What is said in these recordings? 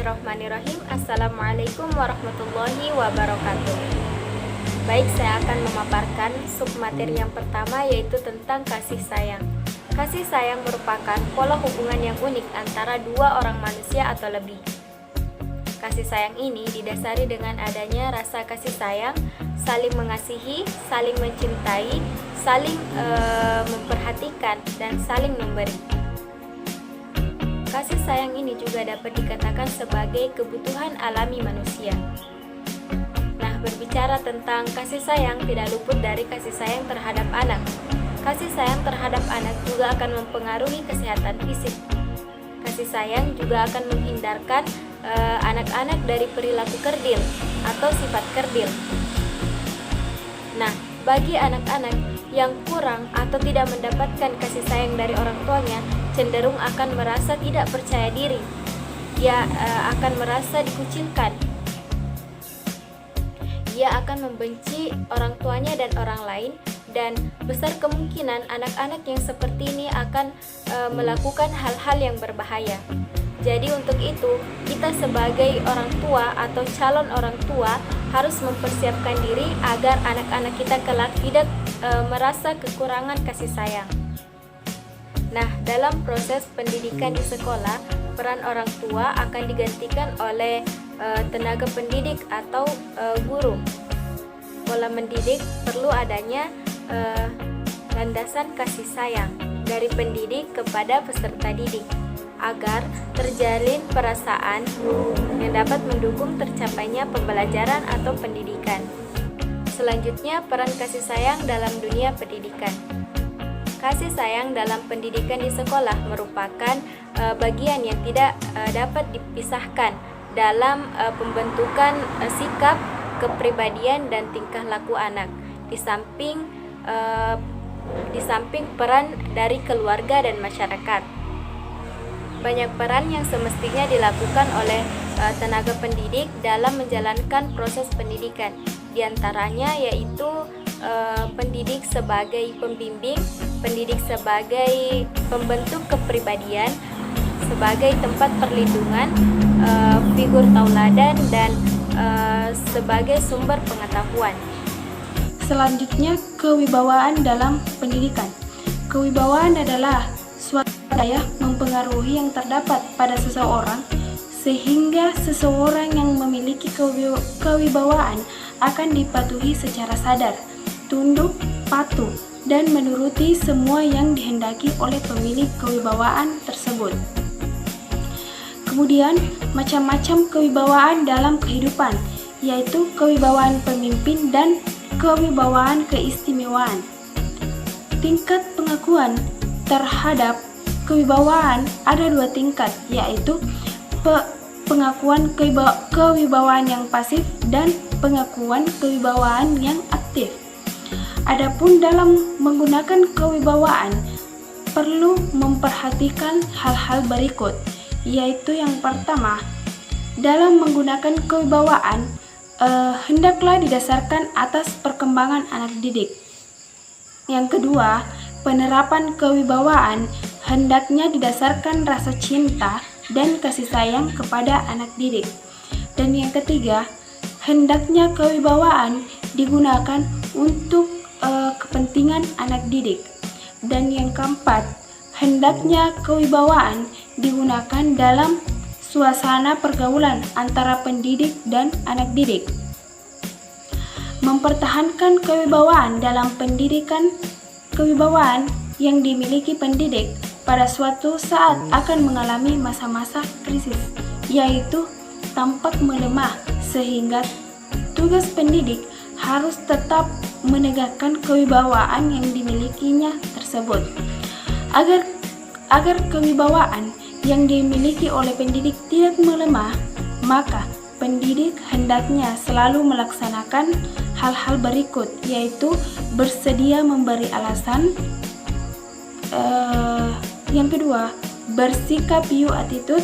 Bismillahirrahmanirrahim. Assalamualaikum warahmatullahi wabarakatuh. Baik, saya akan memaparkan submateri yang pertama, yaitu tentang kasih sayang. Kasih sayang merupakan pola hubungan yang unik antara dua orang manusia atau lebih. Kasih sayang ini didasari dengan adanya rasa kasih sayang, saling mengasihi, saling mencintai, saling memperhatikan, dan saling memberi. Kasih sayang ini juga dapat dikatakan sebagai kebutuhan alami manusia. Nah, berbicara tentang kasih sayang, tidak luput dari kasih sayang terhadap anak. Kasih sayang terhadap anak juga akan mempengaruhi kesehatan fisik. Kasih sayang juga akan menghindarkan anak-anak dari perilaku kerdil atau sifat kerdil. Nah, bagi anak-anak yang kurang atau tidak mendapatkan kasih sayang dari orang tuanya, cenderung akan merasa tidak percaya diri. Ia akan merasa dikucilkan. Ia akan membenci orang tuanya dan orang lain, dan besar kemungkinan anak-anak yang seperti ini akan melakukan hal-hal yang berbahaya. Jadi untuk itu, kita sebagai orang tua atau calon orang tua harus mempersiapkan diri agar anak-anak kita kelak tidak merasa kekurangan kasih sayang. Nah, dalam proses pendidikan di sekolah, peran orang tua akan digantikan oleh tenaga pendidik atau guru. Pola mendidik perlu adanya landasan kasih sayang dari pendidik kepada peserta didik agar terjalin perasaan yang dapat mendukung tercapainya pembelajaran atau pendidikan. Selanjutnya, peran kasih sayang dalam dunia pendidikan. Kasih sayang dalam pendidikan di sekolah merupakan bagian yang tidak dapat dipisahkan dalam pembentukan sikap, kepribadian, dan tingkah laku anak. Di samping peran dari keluarga dan masyarakat, banyak peran yang semestinya dilakukan oleh tenaga pendidik dalam menjalankan proses pendidikan. Di antaranya yaitu pendidik sebagai pembimbing, pendidik sebagai pembentuk kepribadian, sebagai tempat perlindungan, figur tauladan, dan sebagai sumber pengetahuan. Selanjutnya, kewibawaan dalam pendidikan. Kewibawaan adalah suatu daya mempengaruhi yang terdapat pada seseorang, sehingga seseorang yang memiliki kewibawaan akan dipatuhi secara sadar, tunduk, patuh, dan menuruti semua yang dihendaki oleh pemilik kewibawaan tersebut. Kemudian, macam-macam kewibawaan dalam kehidupan, yaitu kewibawaan pemimpin dan kewibawaan keistimewaan. Tingkat pengakuan terhadap kewibawaan ada dua tingkat, yaitu pengakuan kewibawaan yang pasif dan pengakuan kewibawaan yang aktif. Adapun dalam menggunakan kewibawaan, perlu memperhatikan hal-hal berikut, yaitu yang pertama, dalam menggunakan kewibawaan, hendaklah didasarkan atas perkembangan anak didik. Yang kedua, penerapan kewibawaan hendaknya didasarkan rasa cinta dan kasih sayang kepada anak didik. Dan yang ketiga, hendaknya kewibawaan digunakan untuk kepentingan anak didik. Dan yang keempat, hendaknya kewibawaan digunakan dalam suasana pergaulan antara pendidik dan anak didik. Mempertahankan kewibawaan dalam pendidikan. Kewibawaan yang dimiliki pendidik pada suatu saat akan mengalami masa-masa krisis, yaitu tampak melemah, sehingga tugas pendidik harus tetap menegakkan kewibawaan yang dimilikinya tersebut. Agar kewibawaan yang dimiliki oleh pendidik tidak melemah, maka pendidik hendaknya selalu melaksanakan hal-hal berikut, yaitu bersedia memberi alasan, yang kedua, bersikap you attitude,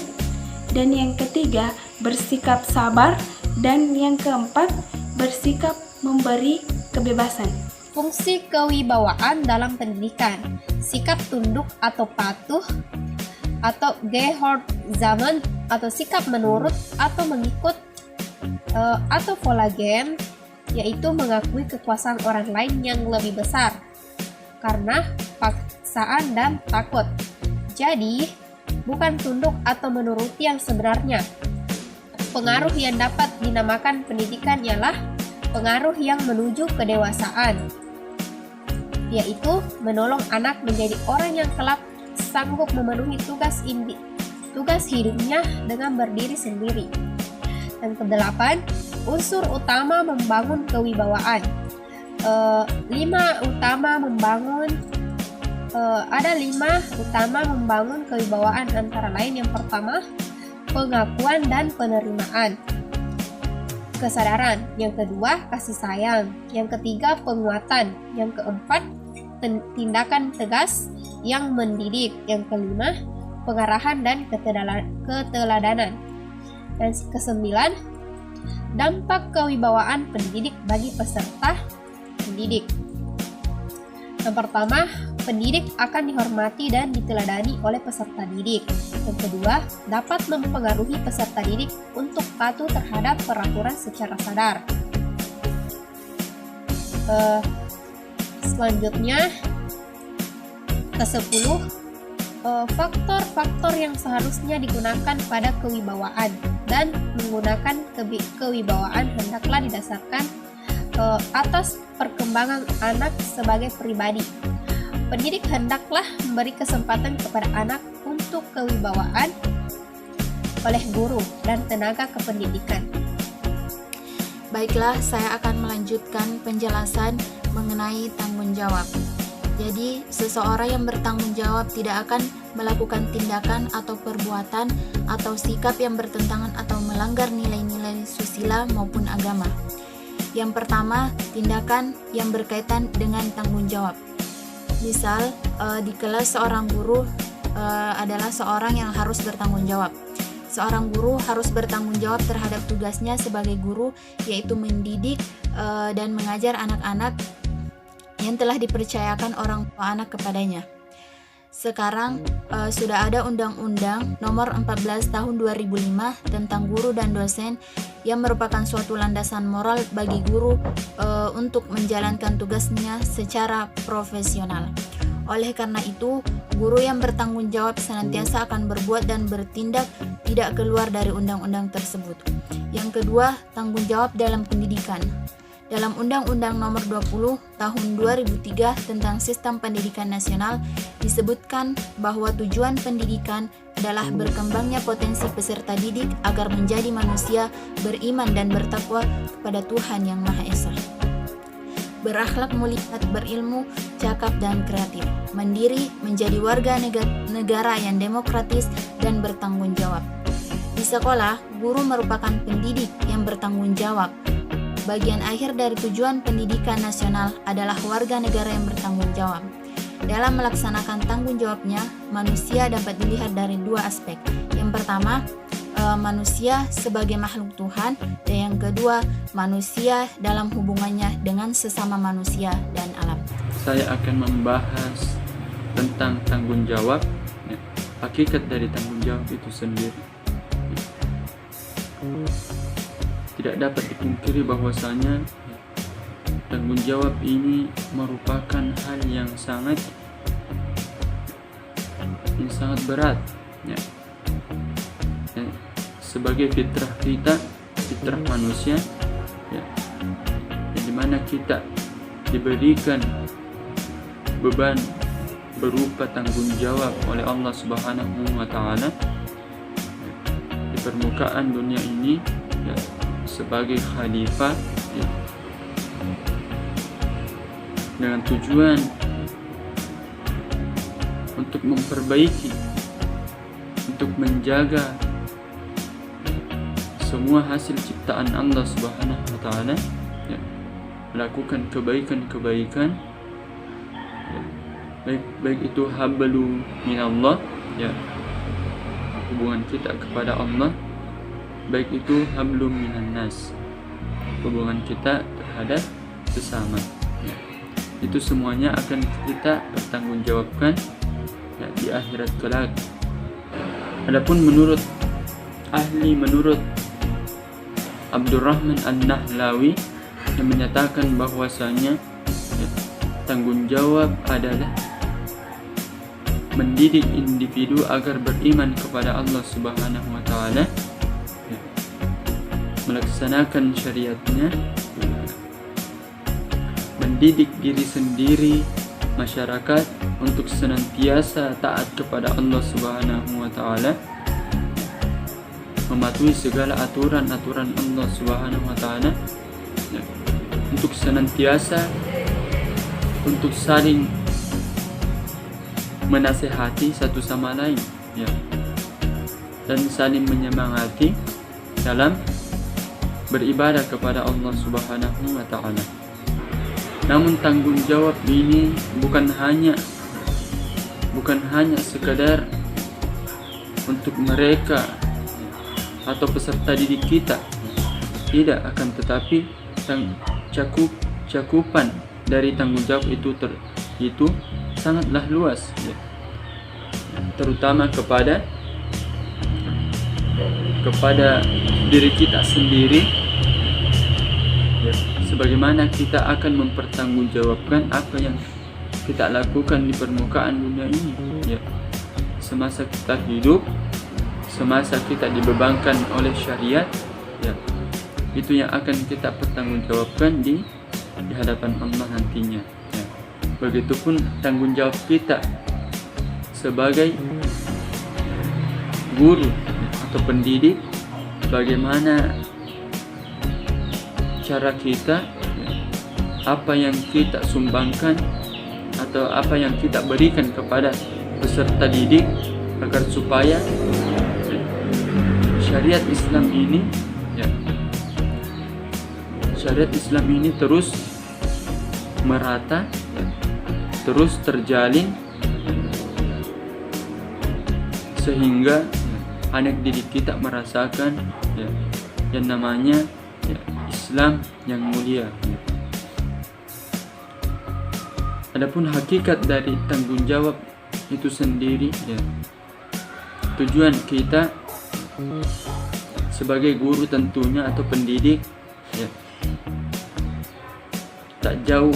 dan yang ketiga, bersikap sabar, dan yang keempat, bersikap memberi kebebasan. Fungsi kewibawaan dalam pendidikan. Sikap tunduk atau patuh atau Gehoorzamen atau sikap menurut atau mengikut, atau Volagem yaitu mengakui kekuasaan orang lain yang lebih besar karena paksaan dan takut. Jadi, bukan tunduk atau menuruti yang sebenarnya. Pengaruh yang dapat dinamakan pendidikan ialah pengaruh yang menuju kedewasaan, yaitu menolong anak menjadi orang yang kelak sanggup memenuhi tugas hidupnya dengan berdiri sendiri. Dan kedelapan, unsur utama membangun kewibawaan. Ada 5 utama membangun kewibawaan, antara lain yang pertama, pengakuan dan penerimaan, kesadaran, yang kedua, kasih sayang, yang ketiga, penguatan, yang keempat, tindakan tegas yang mendidik, yang kelima, pengarahan dan keteladanan, dan kesembilan, dampak kewibawaan pendidik bagi peserta pendidik. Yang pertama, pendidik akan dihormati dan diteladani oleh peserta didik. Yang kedua, dapat mempengaruhi peserta didik untuk patuh terhadap peraturan secara sadar. Selanjutnya, ke-10, faktor-faktor yang seharusnya digunakan pada kewibawaan dan menggunakan kewibawaan hendaklah didasarkan atas perkembangan anak sebagai pribadi. Pendidik hendaklah memberi kesempatan kepada anak untuk kewibawaan oleh guru dan tenaga kependidikan. Baiklah, saya akan melanjutkan penjelasan mengenai tanggung jawab. Jadi, seseorang yang bertanggung jawab tidak akan melakukan tindakan atau perbuatan atau sikap yang bertentangan atau melanggar nilai-nilai susila maupun agama. Yang pertama, tindakan yang berkaitan dengan tanggung jawab. Misal, di kelas seorang guru adalah seorang yang harus bertanggung jawab. Seorang guru harus bertanggung jawab terhadap tugasnya sebagai guru, yaitu mendidik dan mengajar anak-anak yang telah dipercayakan orang tua anak kepadanya. Sekarang sudah ada Undang-Undang Nomor 14 Tahun 2005 tentang guru dan dosen yang merupakan suatu landasan moral bagi guru untuk menjalankan tugasnya secara profesional. Oleh karena itu, guru yang bertanggung jawab senantiasa akan berbuat dan bertindak tidak keluar dari undang-undang tersebut. Yang kedua, tanggung jawab dalam pendidikan. Dalam Undang-Undang Nomor 20 Tahun 2003 tentang Sistem Pendidikan Nasional disebutkan bahwa tujuan pendidikan adalah berkembangnya potensi peserta didik agar menjadi manusia beriman dan bertakwa kepada Tuhan Yang Maha Esa, berakhlak mulia, berilmu, cakap dan kreatif, mandiri, menjadi warga negara yang demokratis dan bertanggung jawab. Di sekolah, guru merupakan pendidik yang bertanggung jawab. Bagian akhir dari tujuan pendidikan nasional adalah warga negara yang bertanggung jawab. Dalam melaksanakan tanggung jawabnya, manusia dapat dilihat dari dua aspek. Yang pertama, manusia sebagai makhluk Tuhan, dan yang kedua, manusia dalam hubungannya dengan sesama manusia dan alam. Saya akan membahas tentang tanggung jawab, hakikat dari tanggung jawab itu sendiri. Tidak dapat dipungkiri bahwasanya tanggung jawab ini merupakan hal yang sangat berat, ya. Sebagai fitrah kita, fitrah manusia, ya, di mana kita diberikan beban berupa tanggung jawab oleh Allah Subhanahu wa Ta'ala di permukaan dunia ini, ya, sebagai khalifah, ya, dengan tujuan untuk memperbaiki, untuk menjaga semua hasil ciptaan Allah Subhanahu wa Ta'ala, ya, melakukan kebaikan-kebaikan, ya, baik itu hablu minallah, ya, hubungan kita kepada Allah, baik itu hablum minan nas, hubungan kita terhadap sesama, ya. Itu semuanya akan kita bertanggungjawabkan, ya, di akhirat kelak. Adapun menurut Abdurrahman An-Nahlawi yang menyatakan bahwasanya tanggung jawab adalah mendidik individu agar beriman kepada Allah Subhanahu wa taala, melaksanakan syariatnya, mendidik diri sendiri, masyarakat untuk senantiasa taat kepada Allah Subhanahu wa taala, mematuhi segala aturan-aturan Allah Subhanahu wa taala, untuk senantiasa untuk saling menasehati satu sama lain, dan saling menyemangati dalam beribadah kepada Allah Subhanahu wa taala. Namun tanggung jawab ini bukan hanya sekadar untuk mereka atau peserta didik kita, tidak, akan tetapi cakupan dari tanggung jawab itu sangatlah luas, terutama kepada diri kita sendiri, sebagaimana kita akan mempertanggungjawabkan apa yang kita lakukan di permukaan dunia ini, semasa kita hidup, semasa kita dibebankan oleh syariat, itu yang akan kita pertanggungjawabkan di hadapan Allah nantinya. Begitupun tanggung jawab kita sebagai guru atau pendidik, bagaimana cara kita, apa yang kita sumbangkan atau apa yang kita berikan kepada peserta didik agar supaya syariat Islam ini terus merata, terus terjalin, sehingga anak didik kita merasakan yang namanya Islam yang mulia. Adapun hakikat dari tanggung jawab itu sendiri, tujuan kita sebagai guru tentunya atau pendidik, tak jauh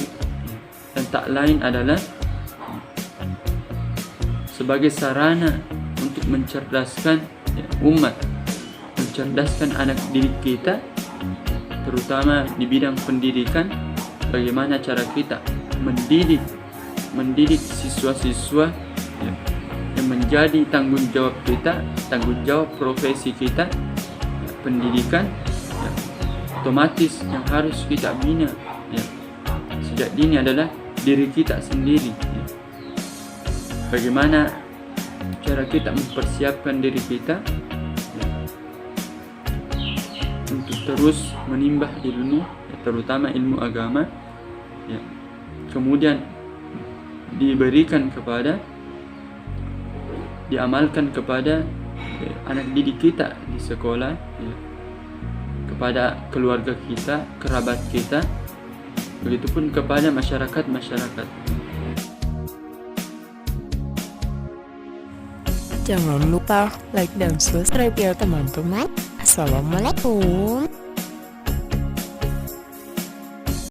dan tak lain adalah sebagai sarana untuk mencerdaskan umat, mencerdaskan anak didik kita, terutama di bidang pendidikan. Bagaimana cara kita mendidik siswa-siswa yang menjadi tanggung jawab kita, tanggung jawab profesi kita, pendidikan, otomatis yang harus kita bina sejak dini adalah diri kita sendiri. Bagaimana cara kita mempersiapkan diri kita untuk terus menimba ilmu, terutama ilmu agama, kemudian diamalkan kepada anak didik kita di sekolah, kepada keluarga kita, kerabat kita, begitupun kepada masyarakat. Jangan lupa like dan subscribe ya teman-teman. Assalamualaikum.